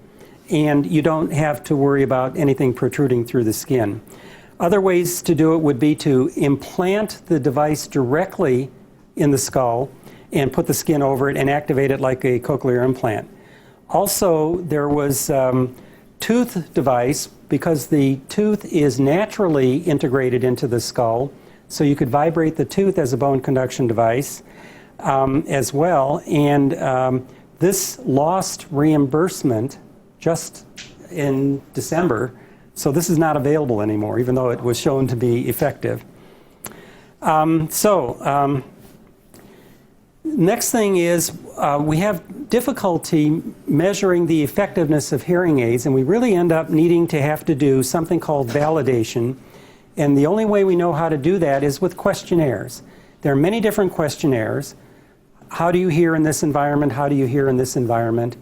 and you don't have to worry about anything protruding through the skin. Other ways to do it would be to implant the device directly in the skull and put the skin over it and activate it like a cochlear implant. Also, there was tooth device, because the tooth is naturally integrated into the skull, so you could vibrate the tooth as a bone conduction device as well. And this lost reimbursement just in December, so this is not available anymore, even though it was shown to be effective. Next thing is we have difficulty measuring the effectiveness of hearing aids, and we really end up needing to have to do something called validation. And the only way we know how to do that is with questionnaires. There are many different questionnaires. How do you hear in this environment? How do you hear in this environment?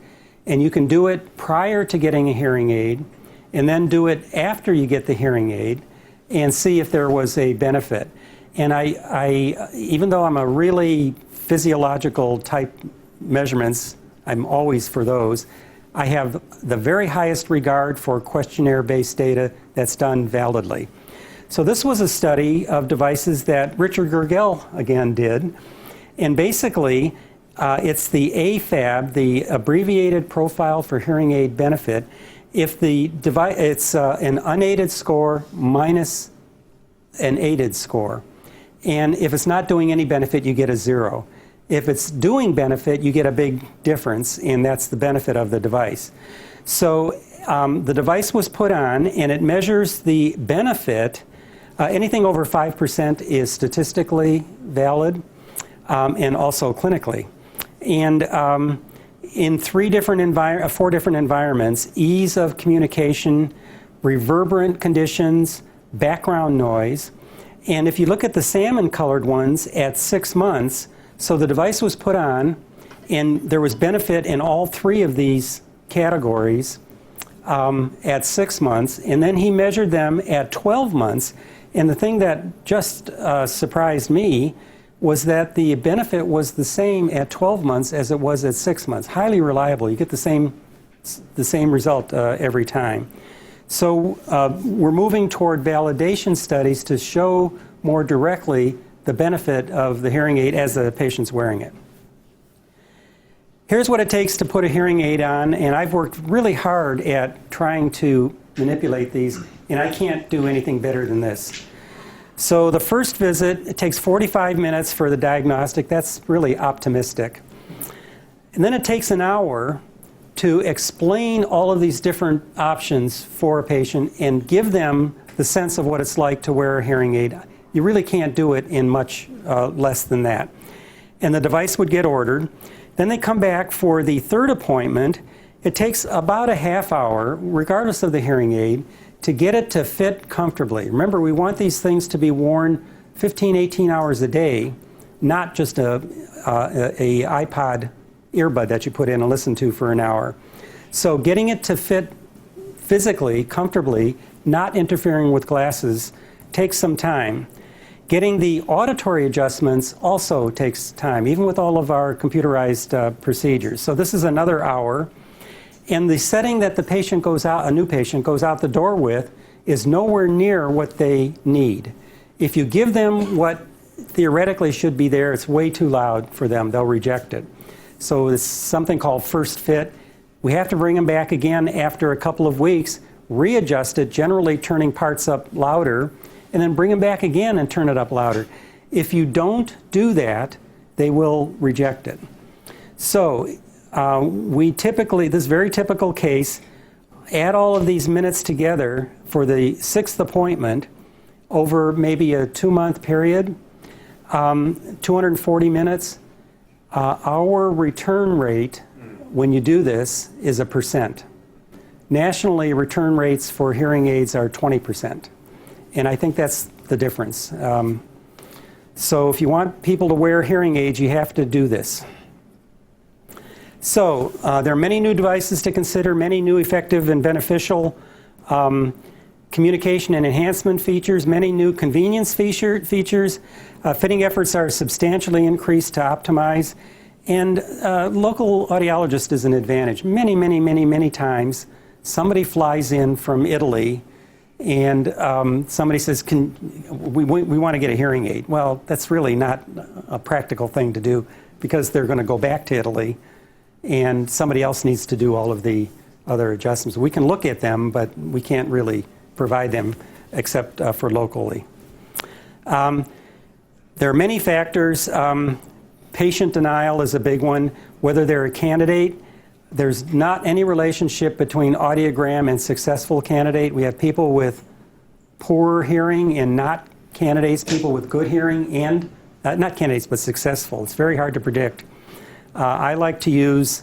And you can do it prior to getting a hearing aid, and then do it after you get the hearing aid, and see if there was a benefit. And I even though I'm a really physiological type measurements, I'm always for those, I have the very highest regard for questionnaire-based data that's done validly. So this was a study of devices that Richard Gergel again did, and basically it's the AFAB, the abbreviated profile for hearing aid benefit. If the device, it's an unaided score minus an aided score, and if it's not doing any benefit, you get a 0. If it's doing benefit, you get a big difference, and that's the benefit of the device. So the device was put on, and it measures the benefit. Anything over 5% is statistically valid, and also clinically. And in four different environments: ease of communication, reverberant conditions, background noise. And if you look at the salmon-colored ones at 6 months, so the device was put on, and there was benefit in all 3 of these categories at 6 months, and then he measured them at 12 months. And the thing that just surprised me was that the benefit was the same at 12 months as it was at 6 months. Highly reliable. You get the same result every time. So we're moving toward validation studies to show more directly the benefit of the hearing aid as the patient's wearing it. Here's what it takes to put a hearing aid on, and I've worked really hard at trying to manipulate these, and I can't do anything better than this. So the first visit, it takes 45 minutes for the diagnostic. That's really optimistic. And then it takes an hour to explain all of these different options for a patient and give them the sense of what it's like to wear a hearing aid. You really can't do it in much less than that. And the device would get ordered. Then they come back for the third appointment. It takes about a half hour, regardless of the hearing aid, to get it to fit comfortably. Remember, we want these things to be worn 15, 18 hours a day, not just a iPod earbud that you put in and listen to for an hour. So getting it to fit physically, comfortably, not interfering with glasses, takes some time. Getting the auditory adjustments also takes time, even with all of our computerized procedures. So this is another hour. And the setting that the patient goes out, a new patient goes out the door with, is nowhere near what they need. If you give them what theoretically should be there, it's way too loud for them. They'll reject it. So it's something called first fit. We have to bring them back again after a couple of weeks, readjust it, generally turning parts up louder, and then bring them back again and turn it up louder. If you don't do that, they will reject it. So we typically, this very typical case, add all of these minutes together for the 6th appointment over maybe a 2-month period, 240 minutes. Our return rate when you do this is 1%. Nationally, return rates for hearing aids are 20%. And I think that's the difference. So if you want people to wear hearing aids, you have to do this. So there are many new devices to consider, many new effective and beneficial communication and enhancement features, many new convenience features. Fitting efforts are substantially increased to optimize. And local audiologist is an advantage. Many times, somebody flies in from Italy and somebody says, we want to get a hearing aid. Well, that's really not a practical thing to do because they're going to go back to Italy and somebody else needs to do all of the other adjustments. We can look at them, but we can't really provide them except for locally. There are many factors. Patient denial is a big one. Whether they're a candidate, there's not any relationship between audiogram and successful candidate. We have people with poor hearing and not candidates, people with good hearing and, not candidates, but successful. It's very hard to predict. I like to use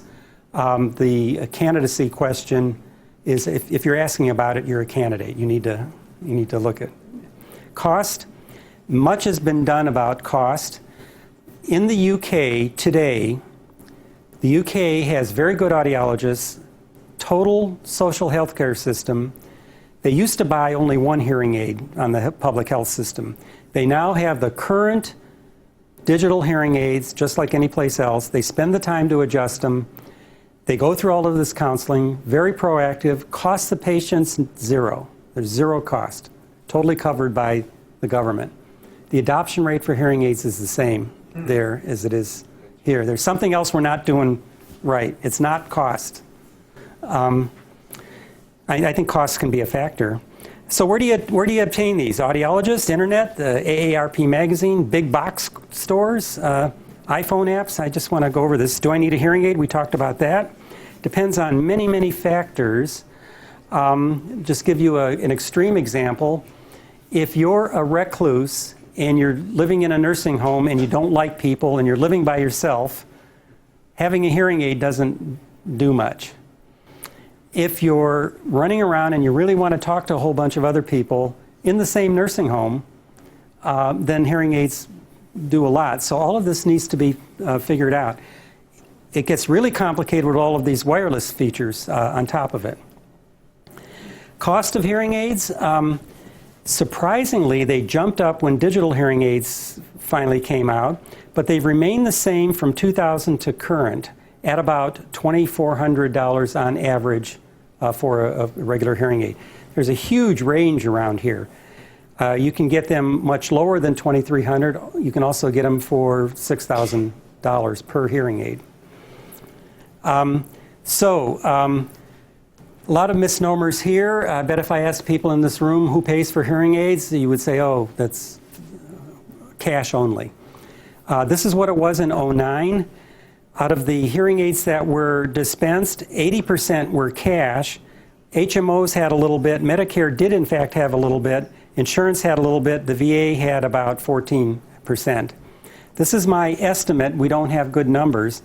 the candidacy question is if you're asking about it, you're a candidate. You need to look at cost. Much has been done about cost. In the UK today, the UK has very good audiologists, total social health care system. They used to buy only one hearing aid on the public health system. They now have the current digital hearing aids, just like any place else. They spend the time to adjust them. They go through all of this counseling, very proactive, cost the patients zero. There's zero cost, totally covered by the government. The adoption rate for hearing aids is the same there as it is here. There's something else we're not doing right. It's not cost. I think cost can be a factor. So where do you obtain these? Audiologists, internet, the AARP magazine, big box stores, iPhone apps. I just want to go over this. Do I need a hearing aid? We talked about that. Depends on many factors. Just give you an extreme example. If you're a recluse and you're living in a nursing home and you don't like people and you're living by yourself, having a hearing aid doesn't do much. If you're running around and you really want to talk to a whole bunch of other people in the same nursing home, then hearing aids do a lot. So all of this needs to be figured out. It gets really complicated with all of these wireless features on top of it. Cost of hearing aids. Surprisingly, they jumped up when digital hearing aids finally came out, but they've remained the same from 2000 to current at about $2,400 on average for a regular hearing aid. There's a huge range around here. You can get them much lower than $2,300. You can also get them for $6,000 per hearing aid. A lot of misnomers here. I bet if I asked people in this room who pays for hearing aids, you would say, oh, that's cash only. This is what it was in '09. Out of the hearing aids that were dispensed, 80% were cash. HMOs had a little bit. Medicare did, in fact, have a little bit. Insurance had a little bit. The VA had about 14%. This is my estimate. We don't have good numbers.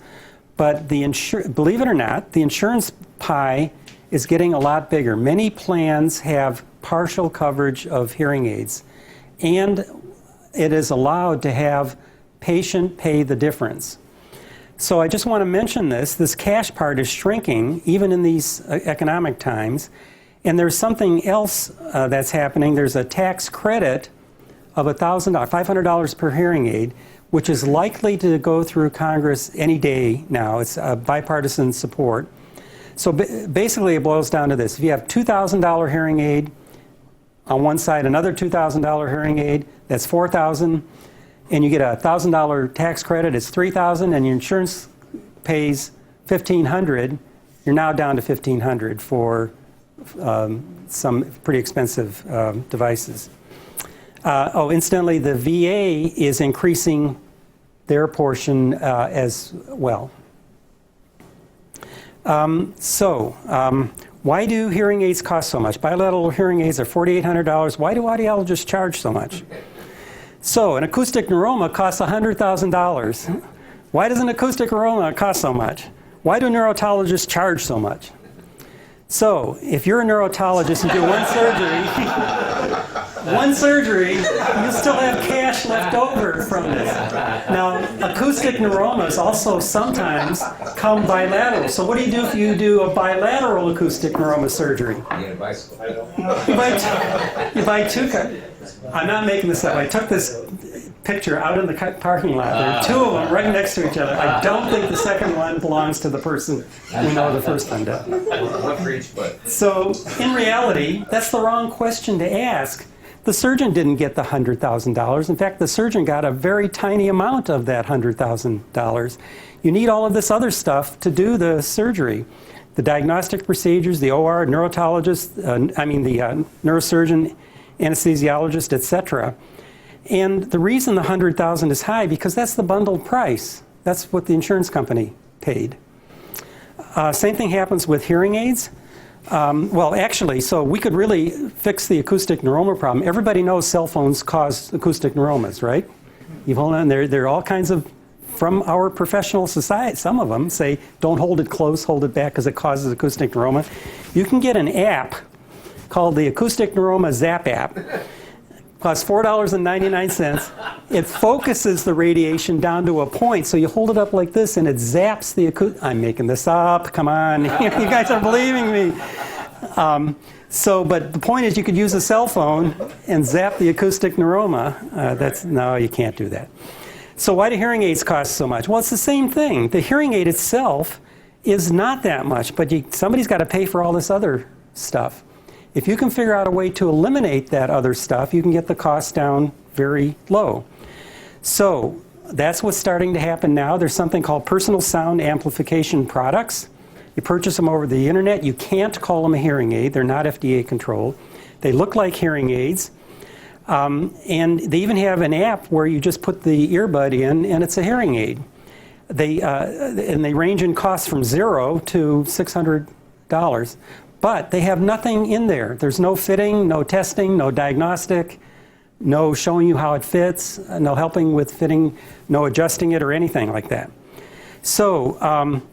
But believe it or not, the insurance pie is getting a lot bigger. Many plans have partial coverage of hearing aids, and it is allowed to have patient pay the difference. So I just want to mention this cash part is shrinking even in these economic times, and there's something else that's happening. There's a tax credit of $1,000, $500 per hearing aid, which is likely to go through Congress any day now. It's bipartisan support. So basically it boils down to this. If you have $2,000 hearing aid, on one side another $2,000 hearing aid, that's $4,000, and you get a $1,000 tax credit, it's $3,000, and your insurance pays $1,500, you're now down to $1,500 for some pretty expensive devices. Incidentally, the VA is increasing their portion as well. Why do hearing aids cost so much? Bilateral hearing aids are $4,800. Why do audiologists charge so much? So an acoustic neuroma costs $100,000. Why does an acoustic neuroma cost so much? Why do neurotologists charge so much? So, if you're a neurotologist and do one surgery, you still have cash left over from this. Now, acoustic neuromas also sometimes come bilateral. So what do you do if you do a bilateral acoustic neuroma surgery? You get a bicycle. You buy two cars. I'm not making this up. I took this picture out in the parking lot. There are two of them right next to each other. I don't think the second one belongs to the person we know the first one did. One for each foot. So, in reality, that's the wrong question to ask. The surgeon didn't get the $100,000. In fact, the surgeon got a very tiny amount of that $100,000. You need all of this other stuff to do the surgery. The diagnostic procedures, the OR, neurologist, the neurosurgeon, anesthesiologist, etc. And the reason the $100,000 is high, because that's the bundled price. That's what the insurance company paid. Same thing happens with hearing aids. So we could really fix the acoustic neuroma problem. Everybody knows cell phones cause acoustic neuromas, right? You hold on, there are all kinds of, from our professional society, some of them say, don't hold it close, hold it back because it causes acoustic neuroma. You can get an app called the Acoustic Neuroma Zap app. Costs $4.99. It focuses the radiation down to a point, so you hold it up like this and it zaps the acoustic. I'm making this up, come on. You guys are believing me. But the point is you could use a cell phone and zap the acoustic neuroma. No, you can't do that. So why do hearing aids cost so much? Well, it's the same thing. The hearing aid itself is not that much, but somebody's got to pay for all this other stuff. If you can figure out a way to eliminate that other stuff, you can get the cost down very low. So that's what's starting to happen now. There's something called personal sound amplification products. You purchase them over the internet. You can't call them a hearing aid. They're not FDA controlled. They look like hearing aids. And they even have an app where you just put the earbud in and it's a hearing aid. They range in cost from $0 to $600. But they have nothing in there. There's no fitting, no testing, no diagnostic, no showing you how it fits, no helping with fitting, no adjusting it or anything like that. So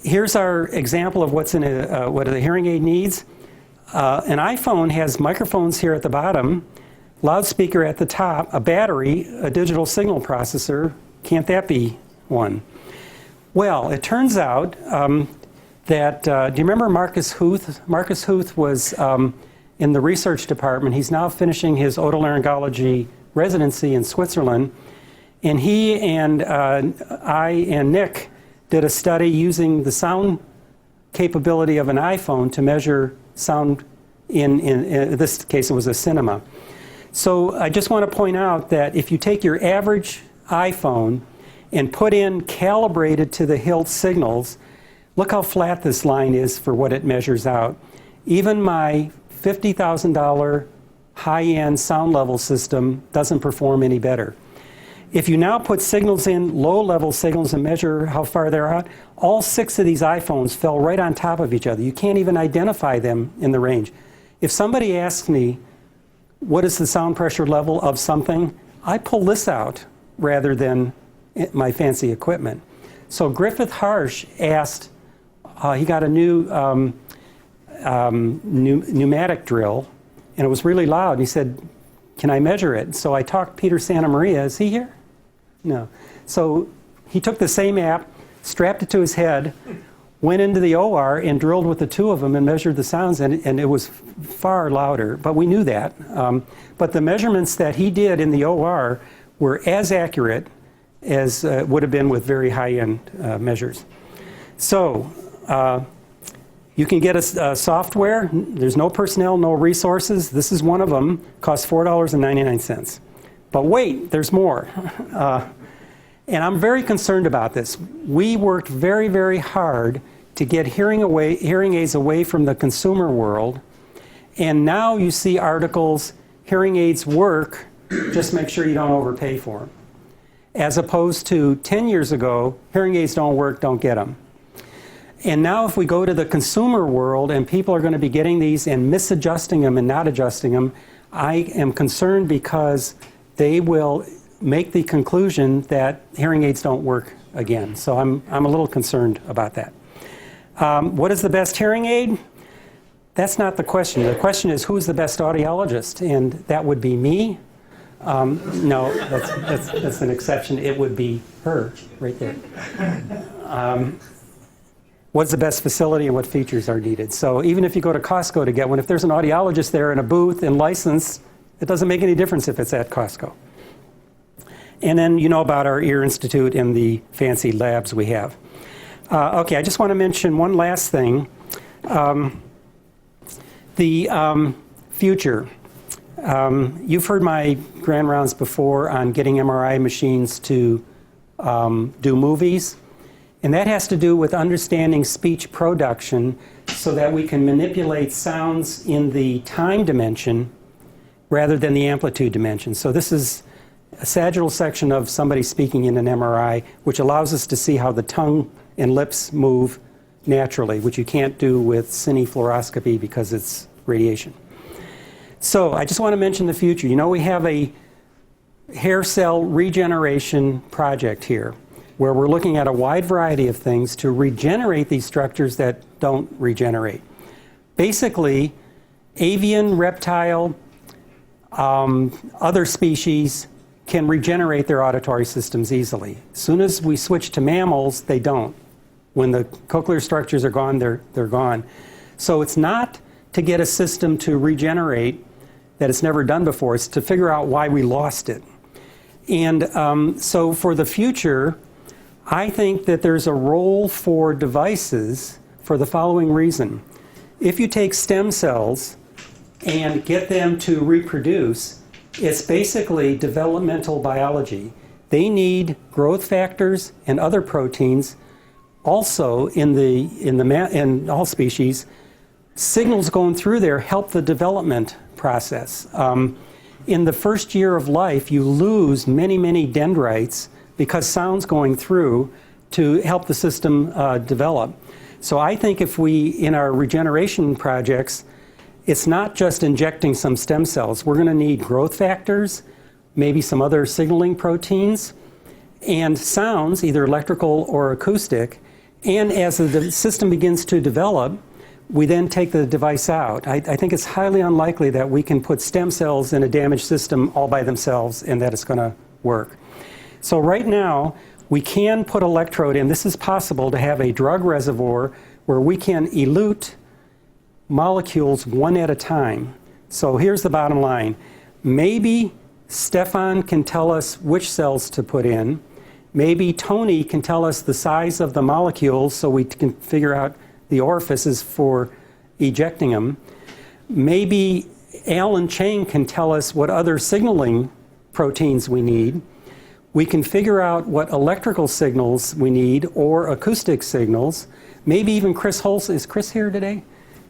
here's our example of what's in what a hearing aid needs. An iPhone has microphones here at the bottom, loudspeaker at the top, a battery, a digital signal processor. Can't that be one? Well, it turns out that, do you remember Marcus Huth? Marcus Huth was in the research department. He's now finishing his otolaryngology residency in Switzerland. And he and I and Nick did a study using the sound capability of an iPhone to measure sound in this case it was a cinema. So I just want to point out that if you take your average iPhone and put in calibrated to the hilt signals, look how flat this line is for what it measures out. Even my $50,000 high-end sound level system doesn't perform any better. If you now put signals in, low-level signals, and measure how far they're out, all 6 of these iPhones fell right on top of each other. You can't even identify them in the range. If somebody asks me, what is the sound pressure level of something, I pull this out rather than my fancy equipment. So Griffith Harsh asked, he got a new pneumatic drill, and it was really loud. And he said, can I measure it? So I talked Peter Santa Maria. Is he here? No. So he took the same app, strapped it to his head, went into the OR and drilled with the 2 of them and measured the sounds, and it was far louder. But we knew that. But the measurements that he did in the OR were as accurate as would have been with very high-end measures. So you can get a software. There's no personnel, no resources. This is one of them. Costs $4.99. But wait, there's more. And I'm very concerned about this. We worked very, very hard to get hearing aids away from the consumer world. And now you see articles, hearing aids work, just make sure you don't overpay for them. As opposed to 10 years ago, hearing aids don't work, don't get them. And now if we go to the consumer world and people are going to be getting these and misadjusting them and not adjusting them, I am concerned because they will make the conclusion that hearing aids don't work again. So I'm a little concerned about that. What is the best hearing aid? That's not the question. The question is, who's the best audiologist? And that would be me. No, that's an exception. It would be her right there. What's the best facility and what features are needed? So even if you go to Costco to get one, if there's an audiologist there in a booth and licensed, it doesn't make any difference if it's at Costco. And then you know about our Ear Institute and the fancy labs we have. Okay, I just want to mention one last thing. The future. You've heard my grand rounds before on getting MRI machines to do movies. And that has to do with understanding speech production so that we can manipulate sounds in the time dimension rather than the amplitude dimension. So this is a sagittal section of somebody speaking in an MRI, which allows us to see how the tongue and lips move naturally, which you can't do with cine fluoroscopy because it's radiation. So I just want to mention the future. You know, we have a hair cell regeneration project here, where we're looking at a wide variety of things to regenerate these structures that don't regenerate. Basically, avian, reptile, other species can regenerate their auditory systems easily. As soon as we switch to mammals, they don't. When the cochlear structures are gone, they're gone. So it's not to get a system to regenerate that it's never done before. It's to figure out why we lost it. And so for the future, I think that there's a role for devices for the following reason. If you take stem cells and get them to reproduce, it's basically developmental biology. They need growth factors and other proteins. Also, in all species, signals going through there help the development process. In the first year of life, you lose many, many dendrites because sound's going through to help the system develop. So I think if we, in our regeneration projects, it's not just injecting some stem cells. We're going to need growth factors, maybe some other signaling proteins, and sounds, either electrical or acoustic. And as the system begins to develop, we then take the device out. I think it's highly unlikely that we can put stem cells in a damaged system all by themselves and that it's going to work. So right now, we can put electrode in. This is possible to have a drug reservoir where we can elute molecules one at a time. So here's the bottom line. Maybe Stefan can tell us which cells to put in. Maybe Tony can tell us the size of the molecules so we can figure out the orifices for ejecting them. Maybe Alan Chang can tell us what other signaling proteins we need. We can figure out what electrical signals we need or acoustic signals. Maybe even Chris Holst, is Chris here today?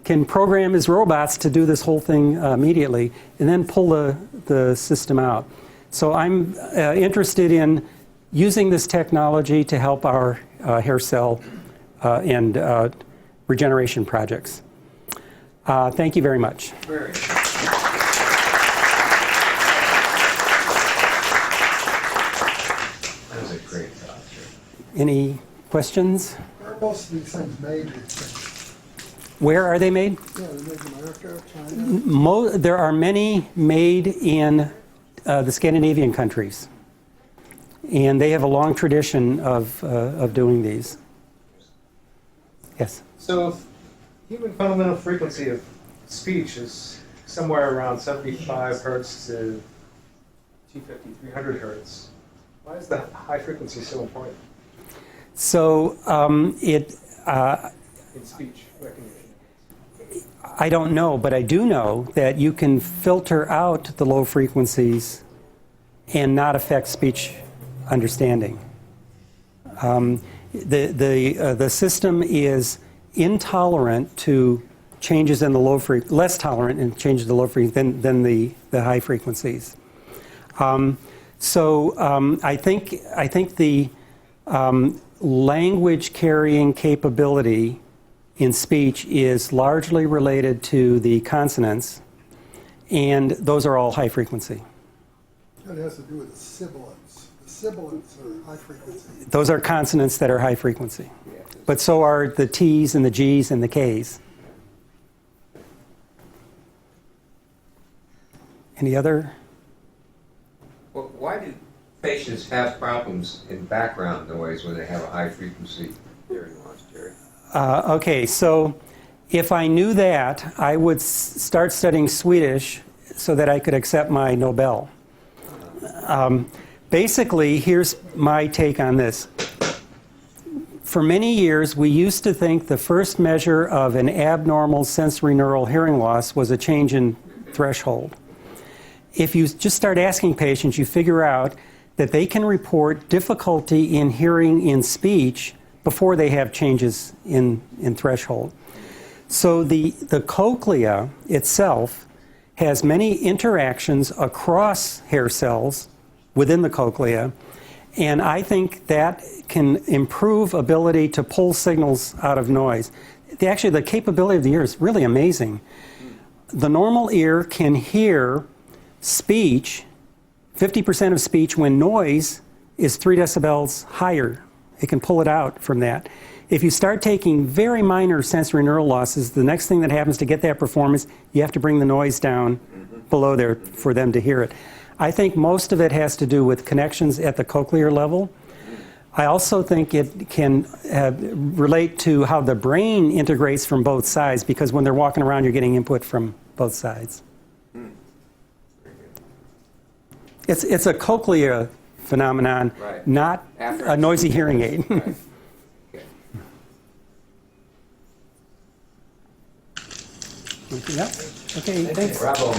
Can program his robots to do this whole thing immediately and then pull the system out. So I'm interested in using this technology to help our hair cell and regeneration projects. Thank you very much. That was a great talk. Any questions? Where are most of these things made? Where are they made? Yeah, they're made in America, China. There are many made in the Scandinavian countries. And they have a long tradition of doing these. Yes? So, human fundamental frequency of speech is somewhere around 75 hertz to 250, 300 hertz. Why is the high frequency so important So in speech recognition? I don't know, but I do know that you can filter out the low frequencies and not affect speech understanding. The system is intolerant to changes in the low frequency, less tolerant in changes in the low frequency than the high frequencies. I think the language carrying capability in speech is largely related to the consonants, and those are all high frequency. That has to do with the sibilants. The sibilants are high frequency. Those are consonants that are high frequency. But so are the T's and the G's and the K's. Any other? Well, why do patients have problems in background noise when they have a high frequency hearing loss, Jerry? Okay, so if I knew that, I would start studying Swedish so that I could accept my Nobel. Basically, here's my take on this. For many years, we used to think the first measure of an abnormal sensory neural hearing loss was a change in threshold. If you just start asking patients, you figure out that they can report difficulty in hearing in speech before they have changes in threshold. So the cochlea itself has many interactions across hair cells within the cochlea, and I think that can improve ability to pull signals out of noise. Actually, the capability of the ear is really amazing. The normal ear can hear speech, 50% of speech, when noise is 3 decibels higher. It can pull it out from that. If you start taking very minor sensory neural losses, the next thing that happens to get that performance, you have to bring the noise down below there for them to hear it. I think most of it has to do with connections at the cochlear level. I also think it can relate to how the brain integrates from both sides, because when they're walking around, you're getting input from both sides. It's a cochlea phenomenon, Right. not a noisy hearing aid. Right. Okay. Anything else? Okay, thanks. Bravo.